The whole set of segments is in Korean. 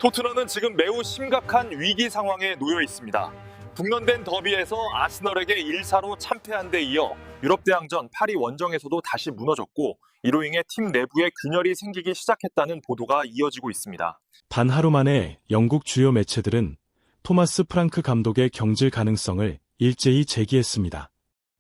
토트넘은 지금 매우 심각한 위기 상황에 놓여 있습니다. 북런덴 더비에서 아스널에게 1-4로 참패한 데 이어 유럽 대항전 파리 원정에서도 다시 무너졌고, 이로 인해 팀 내부에 균열이 생기기 시작했다는 보도가 이어지고 있습니다. 단 하루 만에 영국 주요 매체들은 토마스 프랑크 감독의 경질 가능성을 일제히 제기했습니다.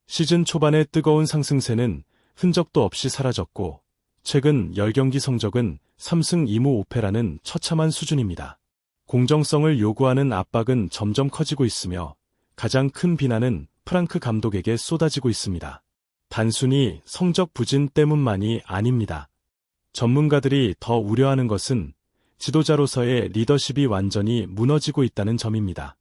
시즌 초반의 뜨거운 상승세는 흔적도 없이 사라졌고, 최근 10경기 성적은 3승 2무 5패라는 처참한 수준입니다. 공정성을 요구하는 압박은 점점 커지고 있으며, 가장 큰 비난은 프랑크 감독에게 쏟아지고 있습니다. 단순히 성적 부진 때문만이 아닙니다. 전문가들이 더 우려하는 것은 지도자로서의 리더십이 완전히 무너지고 있다는 점입니다.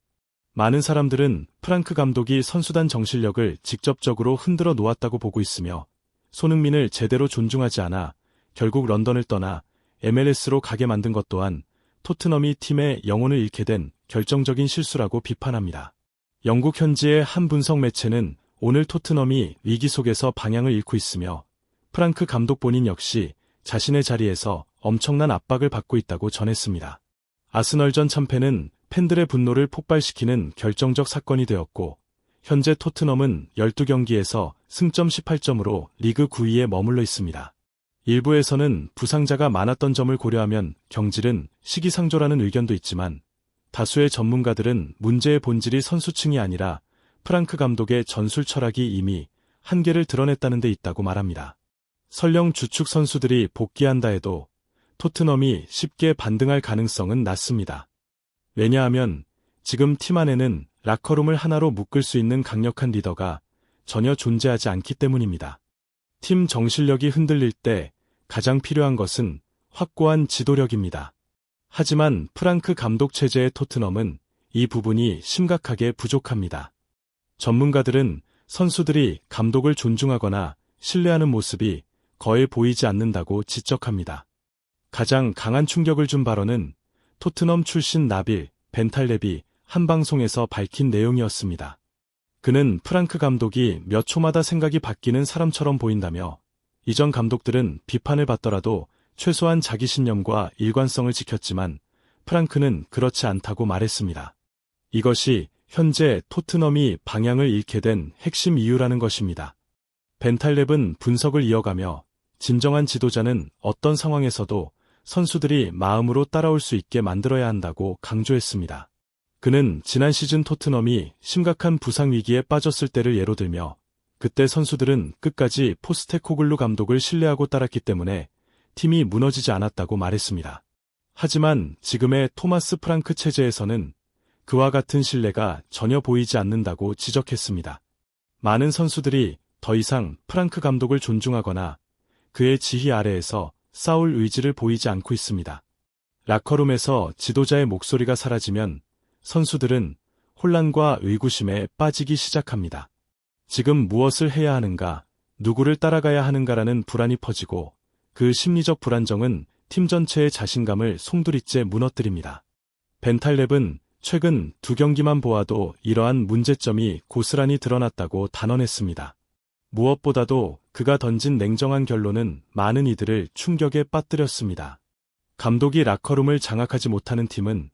많은 사람들은 프랑크 감독이 선수단 정신력을 직접적으로 흔들어 놓았다고 보고 있으며, 손흥민을 제대로 존중하지 않아 결국 런던을 떠나 MLS로 가게 만든 것 또한 토트넘이 팀의 영혼을 잃게 된 결정적인 실수라고 비판합니다. 영국 현지의 한 분석 매체는 오늘 토트넘이 위기 속에서 방향을 잃고 있으며, 프랑크 감독 본인 역시 자신의 자리에서 엄청난 압박을 받고 있다고 전했습니다. 아스널전 참패는 팬들의 분노를 폭발시키는 결정적 사건이 되었고, 현재 토트넘은 12경기에서 승점 18점으로 리그 9위에 머물러 있습니다. 일부에서는 부상자가 많았던 점을 고려하면 경질은 시기상조라는 의견도 있지만, 다수의 전문가들은 문제의 본질이 선수층이 아니라 프랑크 감독의 전술 철학이 이미 한계를 드러냈다는 데 있다고 말합니다. 설령 주축 선수들이 복귀한다 해도 토트넘이 쉽게 반등할 가능성은 낮습니다. 왜냐하면 지금 팀 안에는 라커룸을 하나로 묶을 수 있는 강력한 리더가 전혀 존재하지 않기 때문입니다. 팀 정신력이 흔들릴 때 가장 필요한 것은 확고한 지도력입니다. 하지만 프랑크 감독 체제의 토트넘은 이 부분이 심각하게 부족합니다. 전문가들은 선수들이 감독을 존중하거나 신뢰하는 모습이 거의 보이지 않는다고 지적합니다. 가장 강한 충격을 준 발언은 토트넘 출신 나빌 벤탈렙이 한 방송에서 밝힌 내용이었습니다. 그는 프랑크 감독이 몇 초마다 생각이 바뀌는 사람처럼 보인다며, 이전 감독들은 비판을 받더라도 최소한 자기 신념과 일관성을 지켰지만 프랑크는 그렇지 않다고 말했습니다. 이것이 현재 토트넘이 방향을 잃게 된 핵심 이유라는 것입니다. 벤탈렙은 분석을 이어가며, 진정한 지도자는 어떤 상황에서도 선수들이 마음으로 따라올 수 있게 만들어야 한다고 강조했습니다. 그는 지난 시즌 토트넘이 심각한 부상 위기에 빠졌을 때를 예로 들며, 그때 선수들은 끝까지 포스테코글루 감독을 신뢰하고 따랐기 때문에 팀이 무너지지 않았다고 말했습니다. 하지만 지금의 토마스 프랑크 체제에서는 그와 같은 신뢰가 전혀 보이지 않는다고 지적했습니다. 많은 선수들이 더 이상 프랑크 감독을 존중하거나 그의 지휘 아래에서 싸울 의지를 보이지 않고 있습니다. 라커룸에서 지도자의 목소리가 사라지면 선수들은 혼란과 의구심에 빠지기 시작합니다. 지금 무엇을 해야 하는가, 누구를 따라가야 하는가라는 불안이 퍼지고, 그 심리적 불안정은 팀 전체의 자신감을 송두리째 무너뜨립니다. 벤탈렙은 최근 2경기만 보아도 이러한 문제점이 고스란히 드러났다고 단언했습니다. 무엇보다도 그가 던진 냉정한 결론은 많은 이들을 충격에 빠뜨렸습니다. 감독이 라커룸을 장악하지 못하는 팀은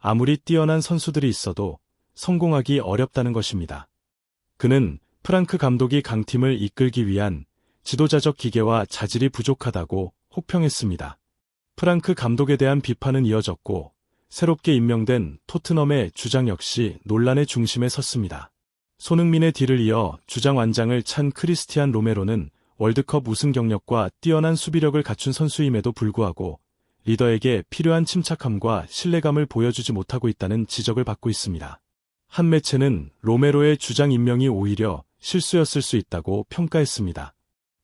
아무리 뛰어난 선수들이 있어도 성공하기 어렵다는 것입니다. 그는 프랑크 감독이 강팀을 이끌기 위한 지도자적 기계와 자질이 부족하다고 혹평했습니다. 프랑크 감독에 대한 비판은 이어졌고, 새롭게 임명된 토트넘의 주장 역시 논란의 중심에 섰습니다. 손흥민의 뒤를 이어 주장 완장을 찬 크리스티안 로메로는 월드컵 우승 경력과 뛰어난 수비력을 갖춘 선수임에도 불구하고 리더에게 필요한 침착함과 신뢰감을 보여주지 못하고 있다는 지적을 받고 있습니다. 한 매체는 로메로의 주장 임명이 오히려 실수였을 수 있다고 평가했습니다.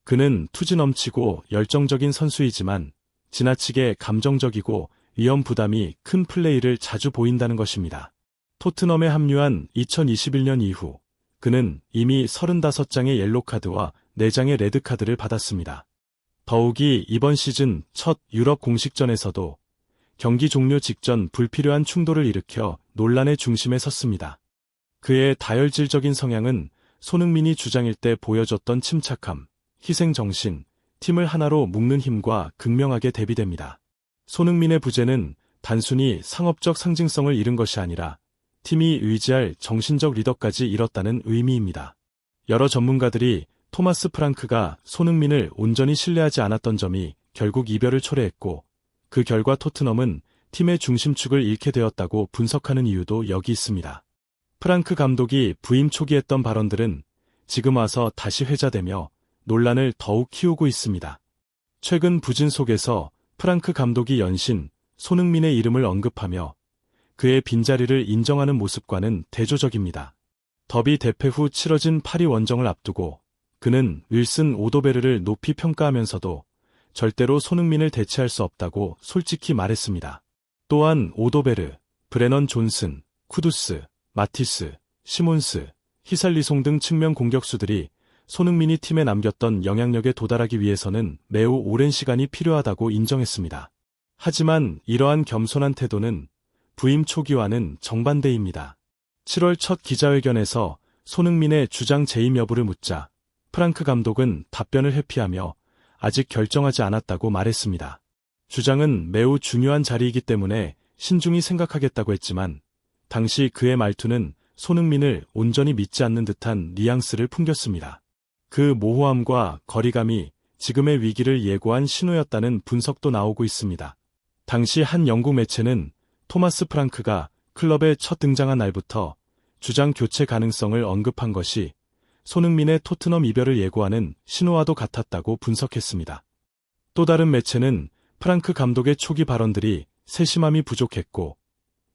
그는 투지 넘치고 열정적인 선수이지만 지나치게 감정적이고 위험 부담이 큰 플레이를 자주 보인다는 것입니다. 토트넘에 합류한 2021년 이후 그는 이미 35장의 옐로카드와 4장의 레드카드를 받았습니다. 더욱이 이번 시즌 첫 유럽 공식전에서도 경기 종료 직전 불필요한 충돌을 일으켜 논란의 중심에 섰습니다. 그의 다혈질적인 성향은 손흥민이 주장일 때 보여줬던 침착함, 희생정신, 팀을 하나로 묶는 힘과 극명하게 대비됩니다. 손흥민의 부재는 단순히 상업적 상징성을 잃은 것이 아니라 팀이 의지할 정신적 리더까지 잃었다는 의미입니다. 여러 전문가들이 토마스 프랑크가 손흥민을 온전히 신뢰하지 않았던 점이 결국 이별을 초래했고, 그 결과 토트넘은 팀의 중심축을 잃게 되었다고 분석하는 이유도 여기 있습니다. 프랑크 감독이 부임 초기 했던 발언들은 지금 와서 다시 회자되며 논란을 더욱 키우고 있습니다. 최근 부진 속에서 프랑크 감독이 연신 손흥민의 이름을 언급하며 그의 빈자리를 인정하는 모습과는 대조적입니다. 더비 대패 후 치러진 파리 원정을 앞두고 그는 윌슨 오도베르를 높이 평가하면서도 절대로 손흥민을 대체할 수 없다고 솔직히 말했습니다. 또한 오도베르, 브레넌 존슨, 쿠두스, 마티스, 시몬스, 히살리송 등 측면 공격수들이 손흥민이 팀에 남겼던 영향력에 도달하기 위해서는 매우 오랜 시간이 필요하다고 인정했습니다. 하지만 이러한 겸손한 태도는 부임 초기와는 정반대입니다. 7월 첫 기자회견에서 손흥민의 주장 재임 여부를 묻자 프랑크 감독은 답변을 회피하며 아직 결정하지 않았다고 말했습니다. 주장은 매우 중요한 자리이기 때문에 신중히 생각하겠다고 했지만 당시 그의 말투는 손흥민을 온전히 믿지 않는 듯한 뉘앙스를 풍겼습니다. 그 모호함과 거리감이 지금의 위기를 예고한 신호였다는 분석도 나오고 있습니다. 당시 한 영국 매체는 토마스 프랑크가 클럽에 첫 등장한 날부터 주장 교체 가능성을 언급한 것이 손흥민의 토트넘 이별을 예고하는 신호와도 같았다고 분석했습니다. 또 다른 매체는 프랑크 감독의 초기 발언들이 세심함이 부족했고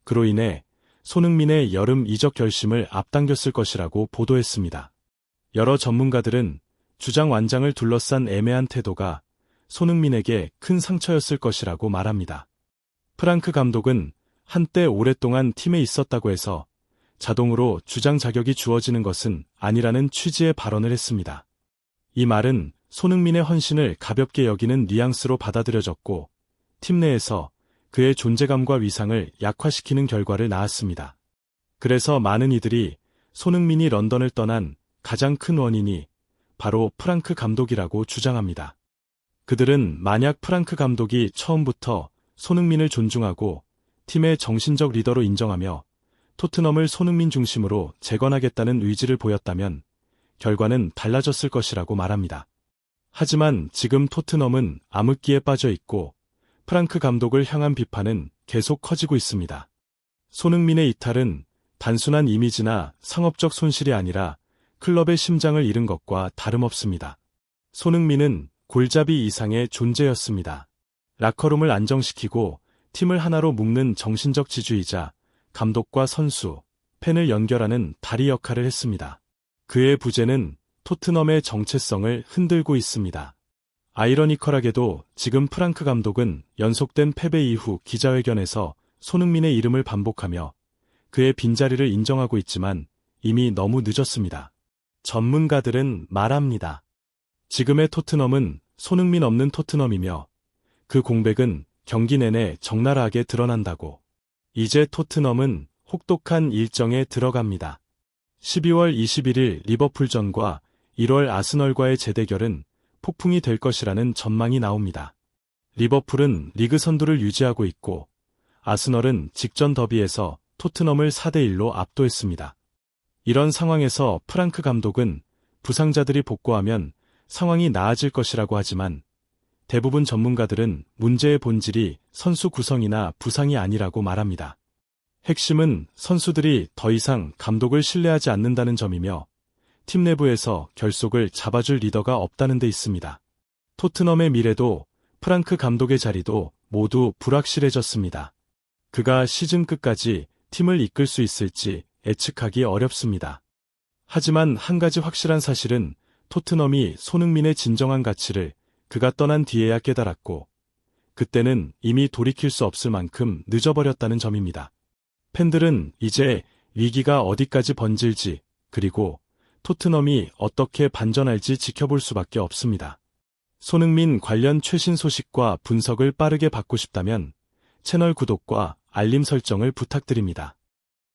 그로 인해 손흥민의 여름 이적 결심을 앞당겼을 것이라고 보도했습니다. 여러 전문가들은 주장 완장을 둘러싼 애매한 태도가 손흥민에게 큰 상처였을 것이라고 말합니다. 프랑크 감독은 한때 오랫동안 팀에 있었다고 해서 자동으로 주장 자격이 주어지는 것은 아니라는 취지의 발언을 했습니다. 이 말은 손흥민의 헌신을 가볍게 여기는 뉘앙스로 받아들여졌고 팀 내에서 그의 존재감과 위상을 약화시키는 결과를 낳았습니다. 그래서 많은 이들이 손흥민이 런던을 떠난 가장 큰 원인이 바로 프랑크 감독이라고 주장합니다. 그들은 만약 프랑크 감독이 처음부터 손흥민을 존중하고 팀의 정신적 리더로 인정하며 토트넘을 손흥민 중심으로 재건하겠다는 의지를 보였다면 결과는 달라졌을 것이라고 말합니다. 하지만 지금 토트넘은 암흑기에 빠져 있고 프랑크 감독을 향한 비판은 계속 커지고 있습니다. 손흥민의 이탈은 단순한 이미지나 상업적 손실이 아니라 클럽의 심장을 잃은 것과 다름없습니다. 손흥민은 골잡이 이상의 존재였습니다. 라커룸을 안정시키고 팀을 하나로 묶는 정신적 지주이자 감독과 선수, 팬을 연결하는 다리 역할을 했습니다. 그의 부재는 토트넘의 정체성을 흔들고 있습니다. 아이러니컬하게도 지금 프랑크 감독은 연속된 패배 이후 기자회견에서 손흥민의 이름을 반복하며 그의 빈자리를 인정하고 있지만 이미 너무 늦었습니다. 전문가들은 말합니다. 지금의 토트넘은 손흥민 없는 토트넘이며 그 공백은 경기 내내 적나라하게 드러난다고. 이제 토트넘은 혹독한 일정에 들어갑니다. 12월 21일 리버풀전과 1월 아스널과의 재대결은 폭풍이 될 것이라는 전망이 나옵니다. 리버풀은 리그 선두를 유지하고 있고 아스널은 직전 더비에서 토트넘을 4대1로 압도했습니다. 이런 상황에서 프랑크 감독은 부상자들이 복구하면 상황이 나아질 것이라고 하지만 대부분 전문가들은 문제의 본질이 선수 구성이나 부상이 아니라고 말합니다. 핵심은 선수들이 더 이상 감독을 신뢰하지 않는다는 점이며 팀 내부에서 결속을 잡아줄 리더가 없다는 데 있습니다. 토트넘의 미래도 프랑크 감독의 자리도 모두 불확실해졌습니다. 그가 시즌 끝까지 팀을 이끌 수 있을지 예측하기 어렵습니다. 하지만 한 가지 확실한 사실은 토트넘이 손흥민의 진정한 가치를 그가 떠난 뒤에야 깨달았고 그때는 이미 돌이킬 수 없을 만큼 늦어버렸다는 점입니다. 팬들은 이제 위기가 어디까지 번질지 그리고 토트넘이 어떻게 반전할지 지켜볼 수밖에 없습니다. 손흥민 관련 최신 소식과 분석을 빠르게 받고 싶다면 채널 구독과 알림 설정을 부탁드립니다.